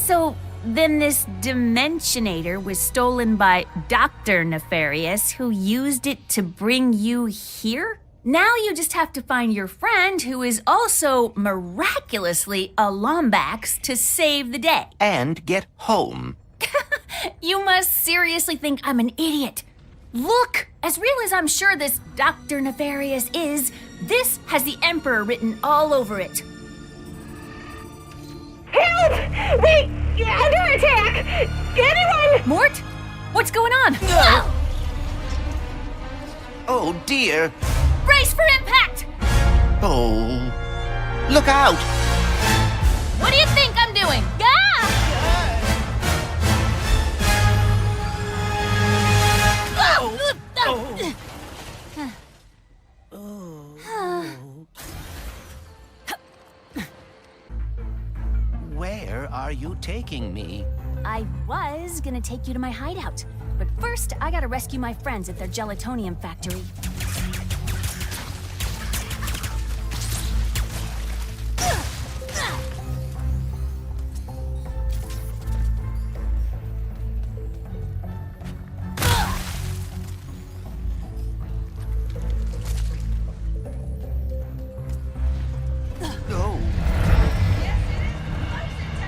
So then this Dimensionator was stolen by Dr. Nefarious, who used it to bring you here? Now you just have to find your friend who is also miraculously a Lombax to save the day. And get home. You must seriously think I'm an idiot. Look, as real as I'm sure this Dr. Nefarious is, this has the Emperor written all over it. Help! We under attack! Anyone? Mort? What's going on? Oh, dear. Brace for impact! Oh. Look out! What do you think I'm doing? Ah! Where are you taking me? I was gonna take you to my hideout, but first I gotta rescue my friends at their gelatonium factory. Oh.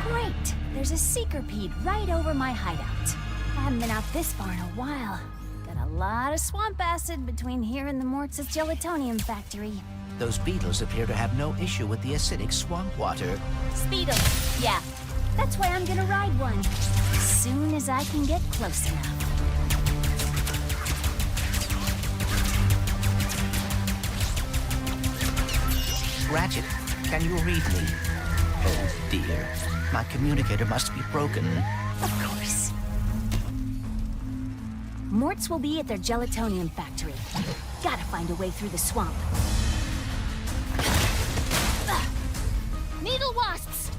Great! There's a seekerpede right over my hideout. I haven't been out this far in a while. Got a lot of swamp acid between here and the Mortz's gelatonium factory. Those beetles appear to have no issue with the acidic swamp water. Speedle, yeah. That's why I'm gonna ride one. As soon as I can get close enough. Ratchet, can you read me? Oh, dear. My communicator must be broken. Of course. Mortz will be at their gelatonium factory. Gotta find a way through the swamp. Needle wasps!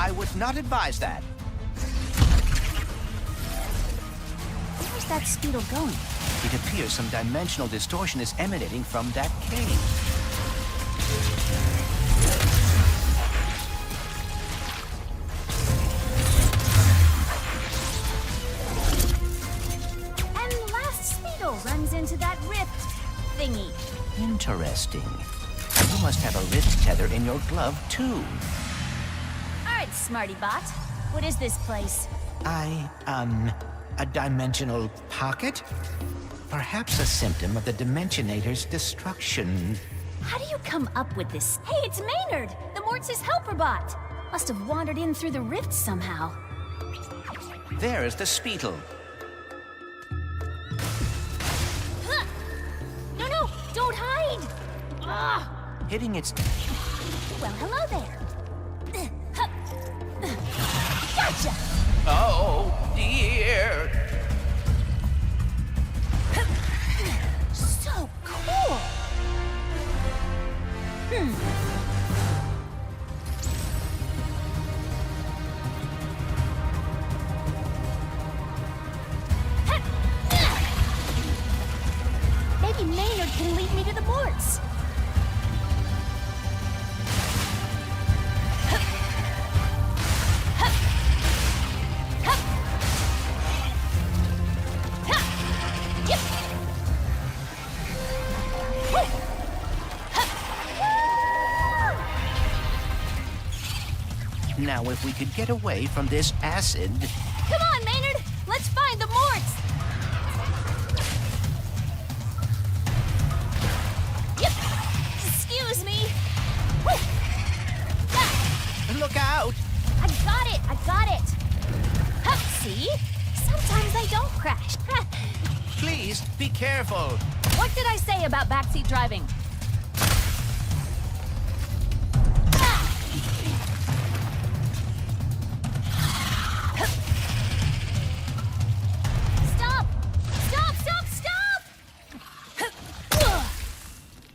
I would not advise that. Where's that Speedle going? It appears some dimensional distortion is emanating from that cave. And the last Speedle runs into that rift thingy. Interesting. You must have a rift tether in your glove, too. Alright, Smarty Bot. What is this place? A dimensional pocket? Perhaps a symptom of the Dimensionator's destruction. How do you come up with this? Hey, it's Maynard, the Mortz's helper bot. Must have wandered in through the rift somehow. There is the Speedle. Huh. No, don't hide! Ah! Hitting its... Well, hello there. Gotcha! Oh, dear. So cool! Maybe Maynard can lead me to the Mortz. Now, if we could get away from this acid... Come on, Maynard! Let's find the Mortz! Yep! Excuse me! Woo. Ah. Look out! I got it! Hup, see? Sometimes I don't crash. Please, be careful. What did I say about backseat driving?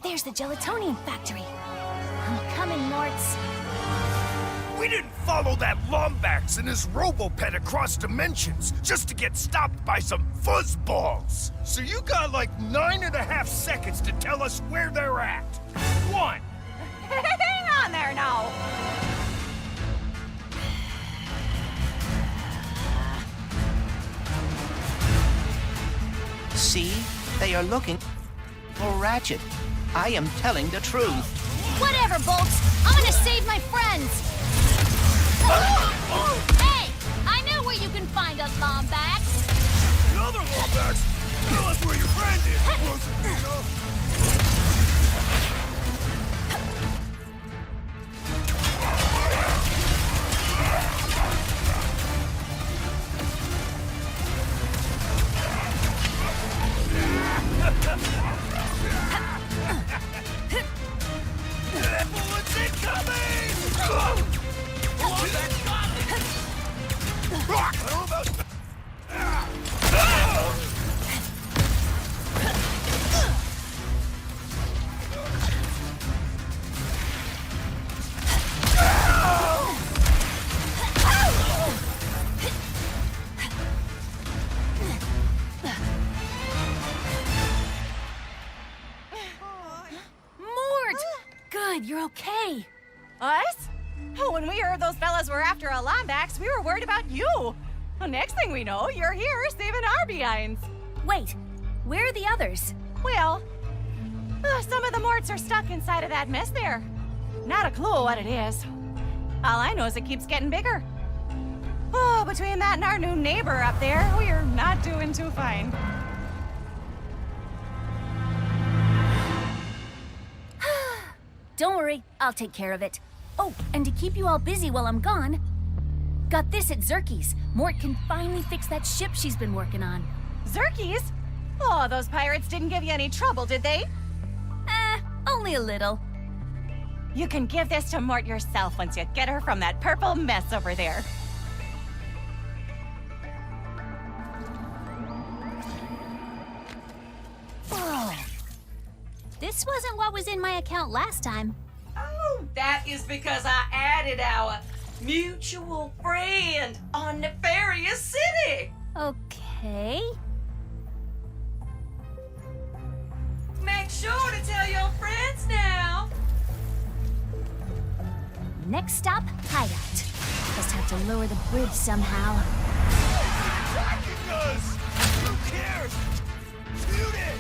There's the gelatonium factory. I'm coming, Mortz. We didn't follow that Lombax and his Robopet across dimensions just to get stopped by some fuzzballs. So you got like 9.5 seconds to tell us where they're at. 1. Hang on there now. See? They are looking for Ratchet. I am telling the truth. Whatever, Bolts. I'm gonna save my friends. Hey, I know where you can find a Lombax. Another Lombax? Tell us where your friend is, Rosafina. Bullets incoming! Mort! Good, you're okay. Us? Oh, when we heard those fellas were after a Lombax, we were worried about you. Well, next thing we know, you're here saving our behinds. Wait, where are the others? Well, some of the Morts are stuck inside of that mess there. Not a clue what it is. All I know is it keeps getting bigger. Oh, between that and our new neighbor up there, we're not doing too fine. Don't worry, I'll take care of it. Oh, and to keep you all busy while I'm gone, got this at Zerky's. Mort can finally fix that ship she's been working on. Zerkies? Oh, those pirates didn't give you any trouble, did they? Only a little. You can give this to Mort yourself once you get her from that purple mess over there. Whoa. This wasn't what was in my account last time. Oh, that is because I added our mutual friend on Nefarious City. Okay. Make sure to tell your friends now. Next stop, Hideout. Just have to lower the bridge somehow. Tracking us! Who cares? Shoot it!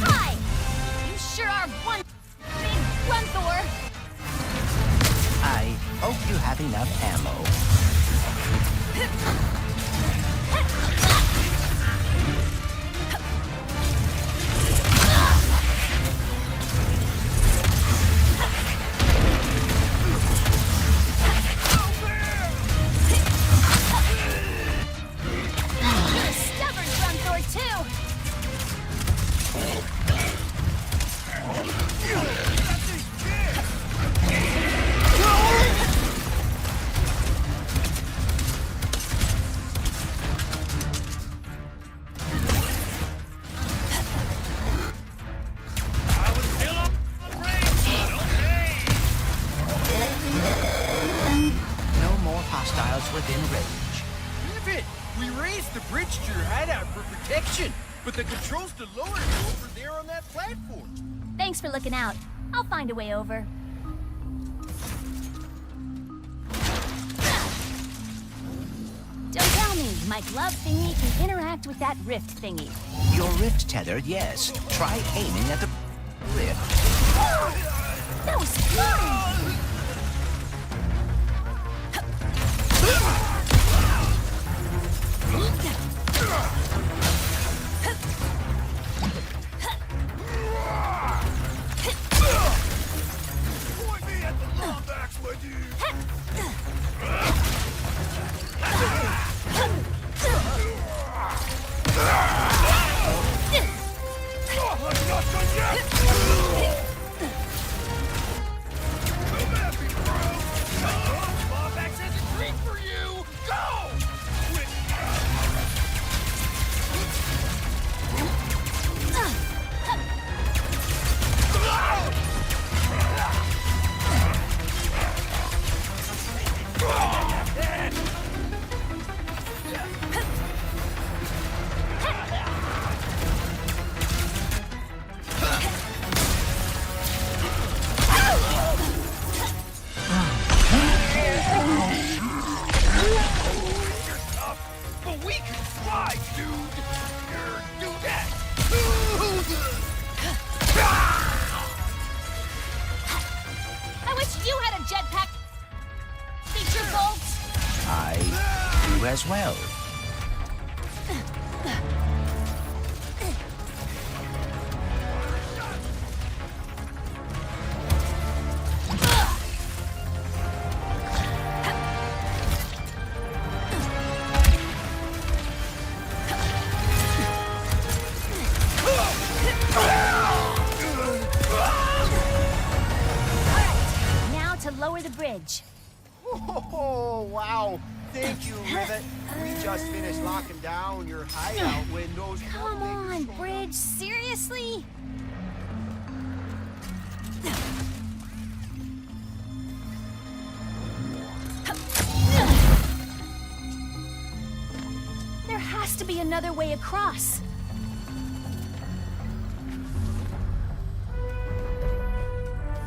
Hi! You sure are one big Grunthor. I hope you have enough ammo. You're a stubborn Grunthor, too. No more hostiles within range. RIVET! We raised the bridge to your hideout for protection, but the controls to lower it over there on that platform. Thanks for looking out. I'll find a way over. Don't tell me my glove thingy can interact with that rift thingy. Your rift tether, yes. Try aiming at the rift. That was fun! Point me at the Lombax, my dude! I'm not done yet! as well. Now to lower the bridge. Oh, wow. Thank you, Rivet. We just finished locking down your hideout when those... Come on, Bridge. Seriously? There has to be another way across.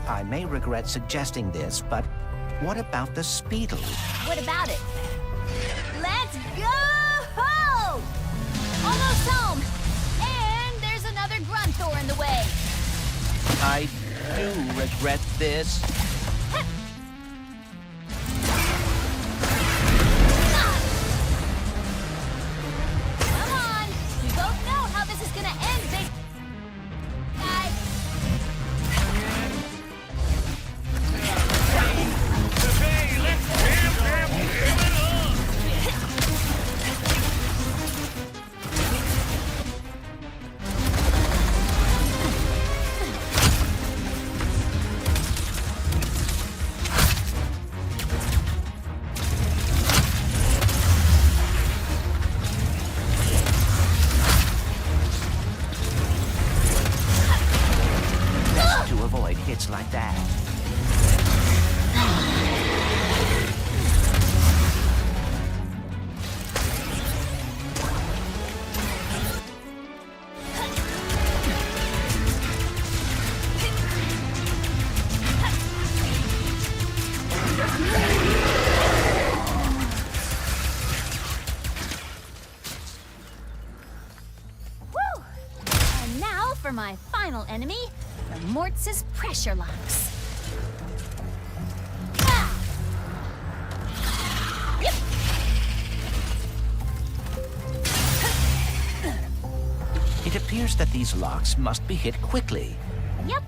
I may regret suggesting this, but what about the Speedle? What about it? Let's go! Almost home. And there's another Grunthor in the way. I do regret this. Come on. We both know how this is gonna end, big guy. To avoid hits like that. Woo! And now for my final enemy, the Mortz's pressure locks. Ah! Yep. It appears that these locks must be hit quickly. Yep,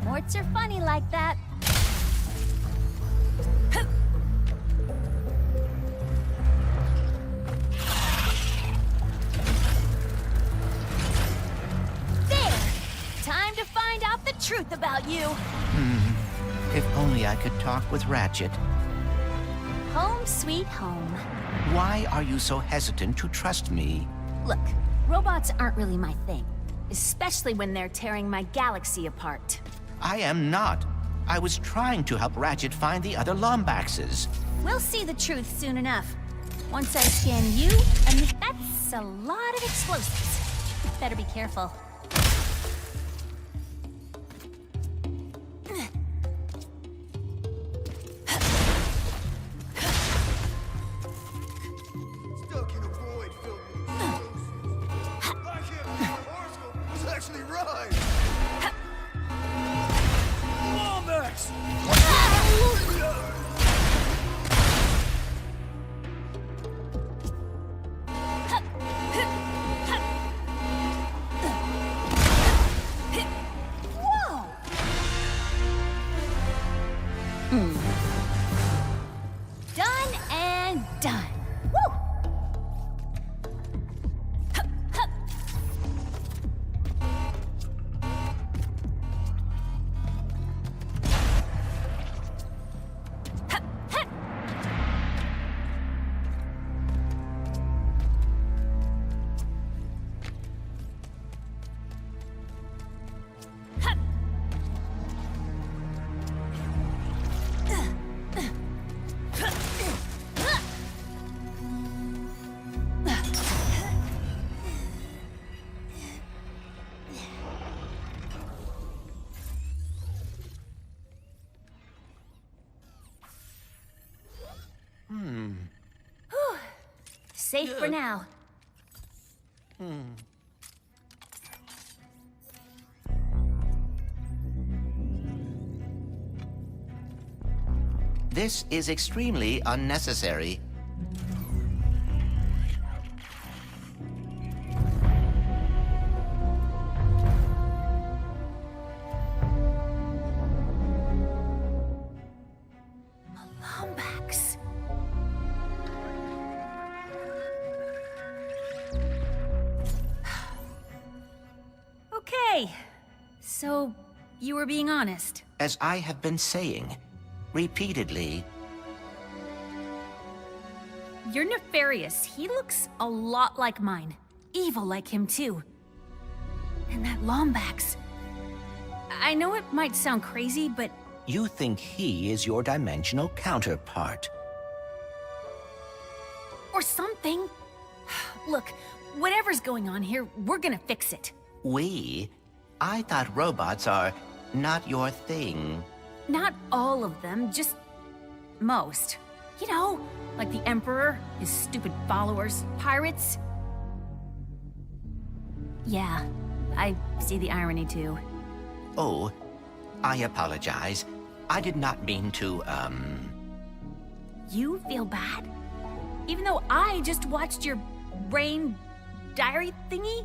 Morts are funny like that. There! Time to find out the truth about you. If only I could talk with Ratchet. Home sweet home. Why are you so hesitant to trust me? Look, robots aren't really my thing. Especially when they're tearing my galaxy apart. I am not. I was trying to help Ratchet find the other Lombaxes. We'll see the truth soon enough. Once I scan you, and that's a lot of explosives. Better be careful. Stuck in a void filled with ghosts. I can't believe my horoscope was actually right. Lombax! Whoa! Done and done. Woo! Hup, hup. Hup, hup. Hup. Safe for now. This is extremely unnecessary. Okay. So, you were being honest. As I have been saying repeatedly, You're nefarious. He looks a lot like mine. Evil like him, too. And that Lombax. I know it might sound crazy, but you think he is your dimensional counterpart. or something. Look, whatever's going on here, we're gonna fix it. We? I thought robots are not your thing. Not all of them, just most. You know, like the Emperor, his stupid followers, pirates. Yeah, I see the irony too. Oh, I apologize. I did not mean to, You feel bad? Even though I just watched your brain diary thingy?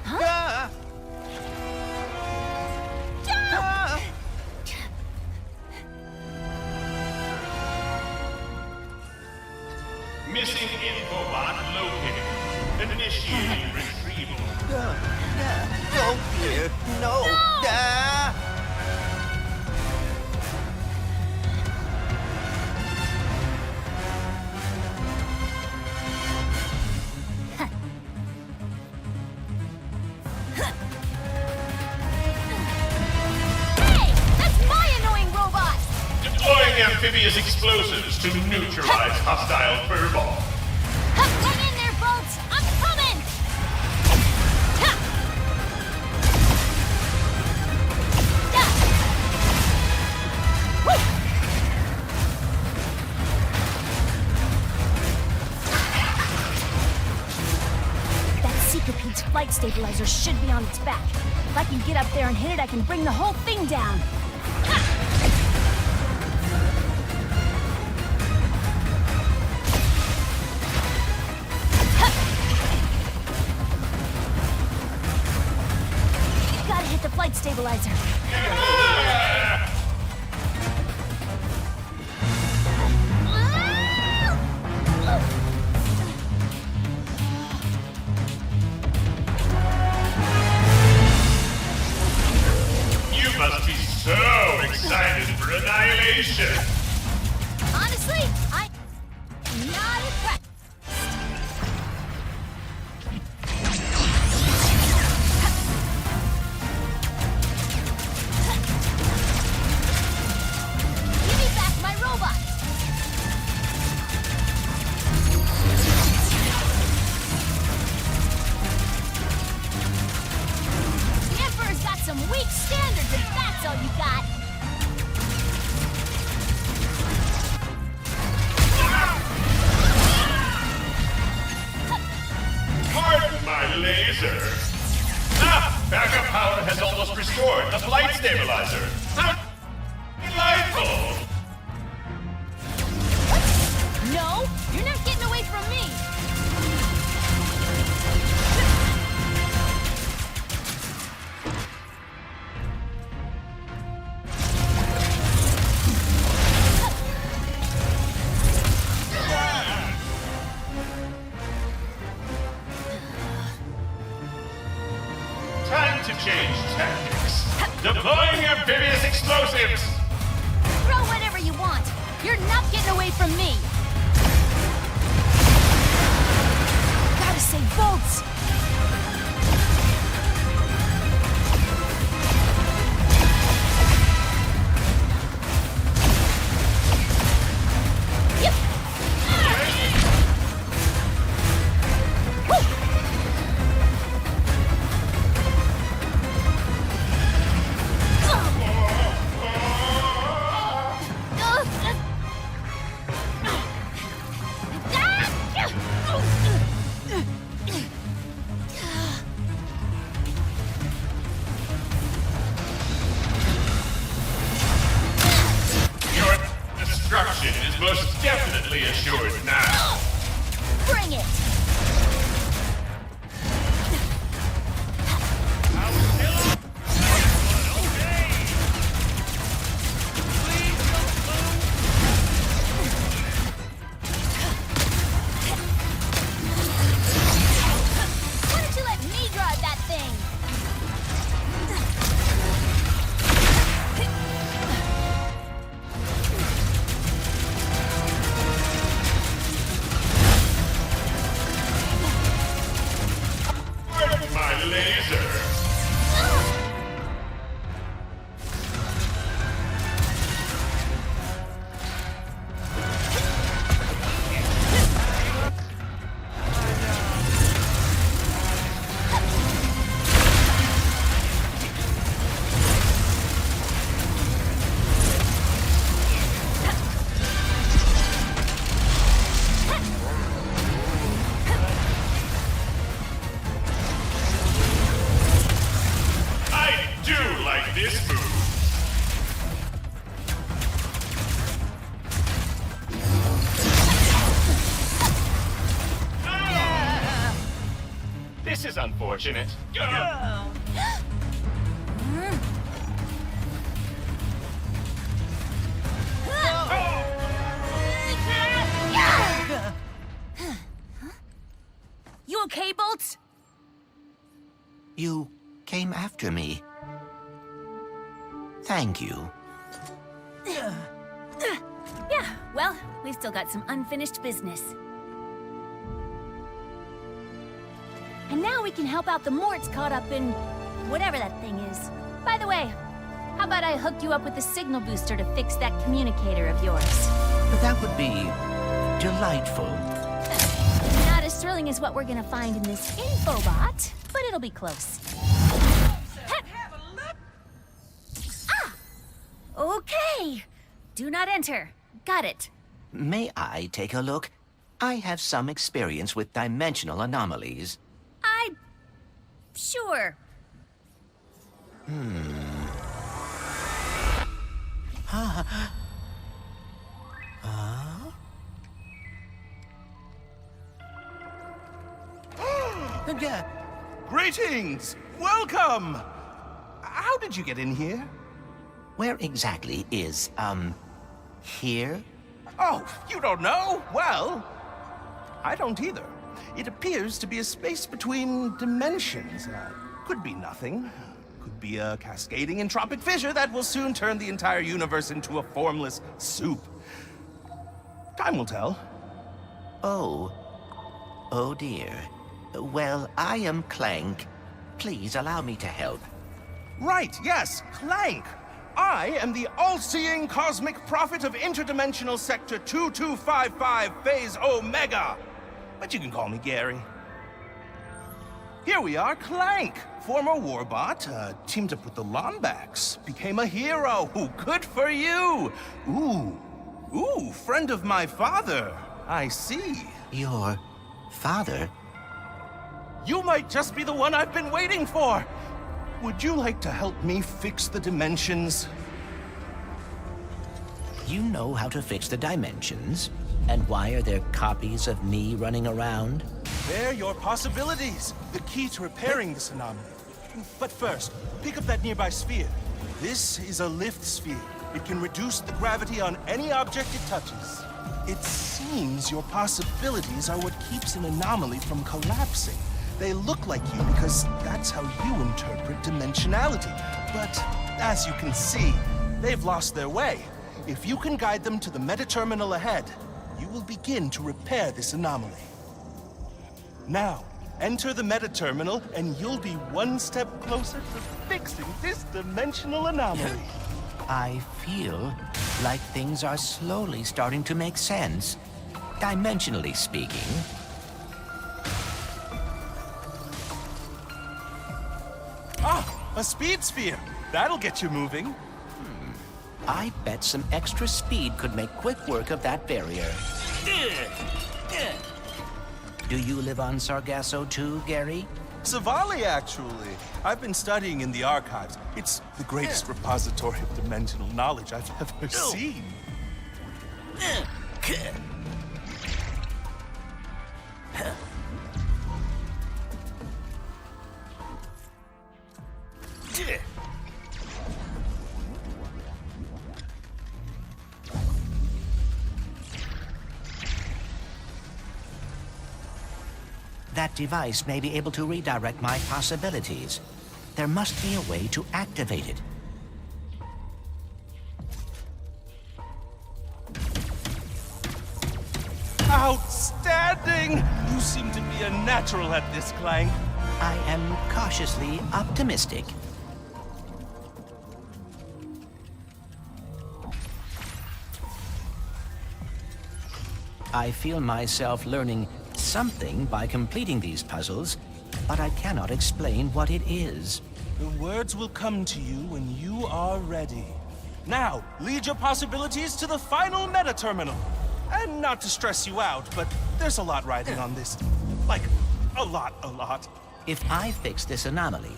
Ah! Ah! Missing infobot located. Initiating retrieval. Oh dear, no! Ah! Hey! That's my annoying robot! Deploying amphibious explosives to neutralize hostile furball. Hang in there, Bolts! I'm coming! Ha! Yeah. Woo! That Seekopede's flight stabilizer should be on its back. If I can get up there and hit it, I can bring the whole thing down. Ha! Gotta hit the flight stabilizer. You must be so excited for annihilation. Honestly, I'm not impressed. Give me back my robot. The Emperor's got some weak standards, if that's all you got. Pardon my laser. Ah, backup power has almost restored the flight stabilizer. How delightful! No, you're not getting away from me. Time to change tactics. Deploying amphibious explosives. Throw whatever you want. You're not getting away from me. Gotta save Bolts. Yep. Woo. Your destruction is most definitely assured now. Bring it! this move. This is unfortunate. You okay, Bolts? You came after me. Thank you. Yeah, well, we've still got some unfinished business. And now we can help out the Morts caught up in whatever that thing is. By the way, how about I hook you up with the signal booster to fix that communicator of yours? But that would be delightful. Not as thrilling as what we're gonna find in this infobot, but it'll be close. Ah! Okay. Do not enter. Got it. May I take a look? I have some experience with dimensional anomalies. Sure. Greetings! Welcome! How did you get in here? Where exactly is, here? Oh, you don't know? Well, I don't either. It appears to be a space between dimensions. Could be nothing. Could be a cascading entropic fissure that will soon turn the entire universe into a formless soup. Time will tell. Oh dear. Well, I am Clank. Please allow me to help. Right, yes, Clank. I am the all-seeing cosmic prophet of interdimensional sector 2255 phase Omega. But you can call me Gary. Here we are, Clank, former warbot, teamed up with the Lombax, became a hero. Ooh, good for you. Ooh, friend of my father. I see. Your father? You might just be the one I've been waiting for. Would you like to help me fix the dimensions? You know how to fix the dimensions? And why are there copies of me running around? They're your possibilities. The key to repairing this anomaly. But first, pick up that nearby sphere. This is a lift sphere. It can reduce the gravity on any object it touches. It seems your possibilities are what keeps an anomaly from collapsing. They look like you because that's how you interpret dimensionality. But as you can see, they've lost their way. If you can guide them to the meta-terminal ahead, you will begin to repair this anomaly. Now, enter the meta-terminal and you'll be one step closer to fixing this dimensional anomaly. I feel like things are slowly starting to make sense, dimensionally speaking. Ah, a speed sphere. That'll get you moving. I bet some extra speed could make quick work of that barrier. Do you live on Sargasso too, Gary? Savali, actually. I've been studying in the archives. It's the greatest repository of dimensional knowledge I've ever seen. That device may be able to redirect my possibilities. There must be a way to activate it. Outstanding! You seem to be a natural at this, Clank. I am cautiously optimistic. I feel myself learning something by completing these puzzles, but I cannot explain what it is. The words will come to you when you are ready. Now, lead your possibilities to the final meta-terminal. And not to stress you out, but there's a lot riding on this. Like, a lot. If I fix this anomaly,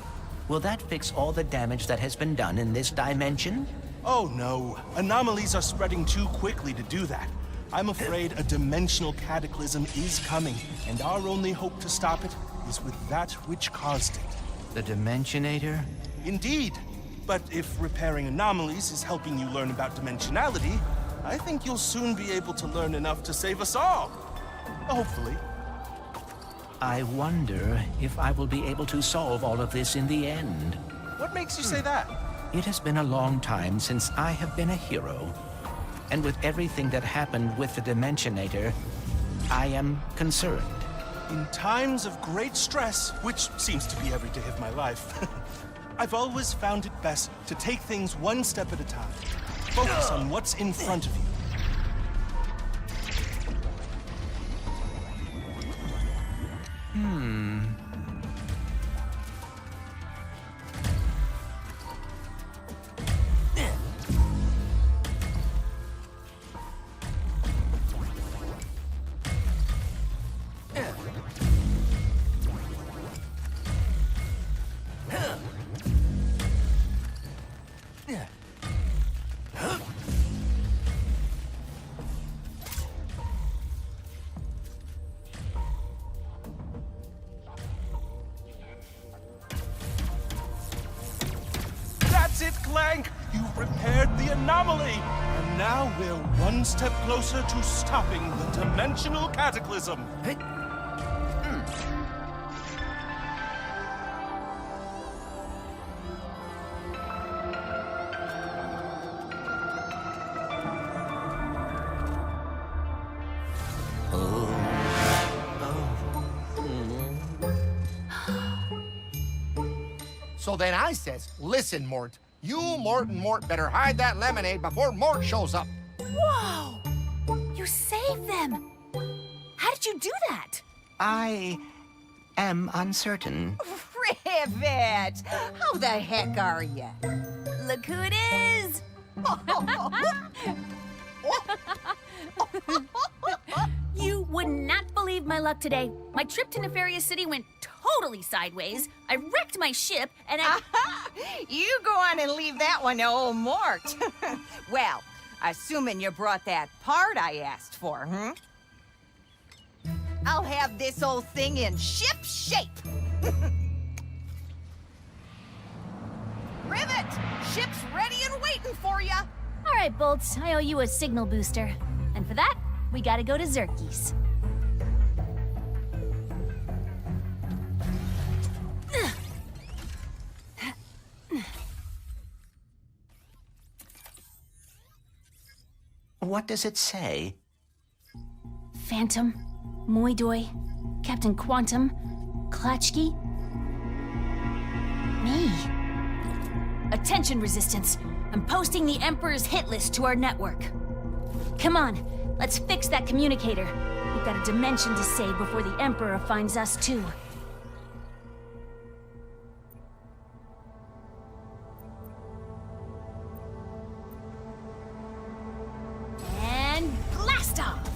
Will that fix all the damage that has been done in this dimension? Oh no, anomalies are spreading too quickly to do that. I'm afraid a dimensional cataclysm is coming, and our only hope to stop it is with that which caused it. The Dimensionator? Indeed. But if repairing anomalies is helping you learn about dimensionality, I think you'll soon be able to learn enough to save us all. Hopefully. I wonder if I will be able to solve all of this in the end. What makes you say that? It has been a long time since I have been a hero. And with everything that happened with the Dimensionator, I am concerned. In times of great stress, which seems to be every day of my life, I've always found it best to take things one step at a time. Focus on what's in front of you. That's it, Clank! You've repaired the anomaly! And now we're one step closer to stopping the dimensional cataclysm. So then I says, listen, Mort, you, Mort, and Mort better hide that lemonade before Mort shows up. Whoa! You saved them! How did you do that? I am uncertain. Rivet! How the heck are you? Look who it is! You would not believe my luck today. My trip to Nefarious City went totally sideways. I wrecked my ship, and I... You go on and leave that one to old Mort. Well, assuming you brought that part I asked for, I'll have this old thing in ship shape. Rivet! Ship's ready and waiting for you. All right, Bolts, I owe you a signal booster. And for that, we gotta go to Zerky's. What does it say? Phantom, Moidoi, Captain Quantum, Klatchki. Me. Attention, Resistance. I'm posting the Emperor's hit list to our network. Come on, let's fix that communicator. We've got a dimension to save before the Emperor finds us too. And blast off!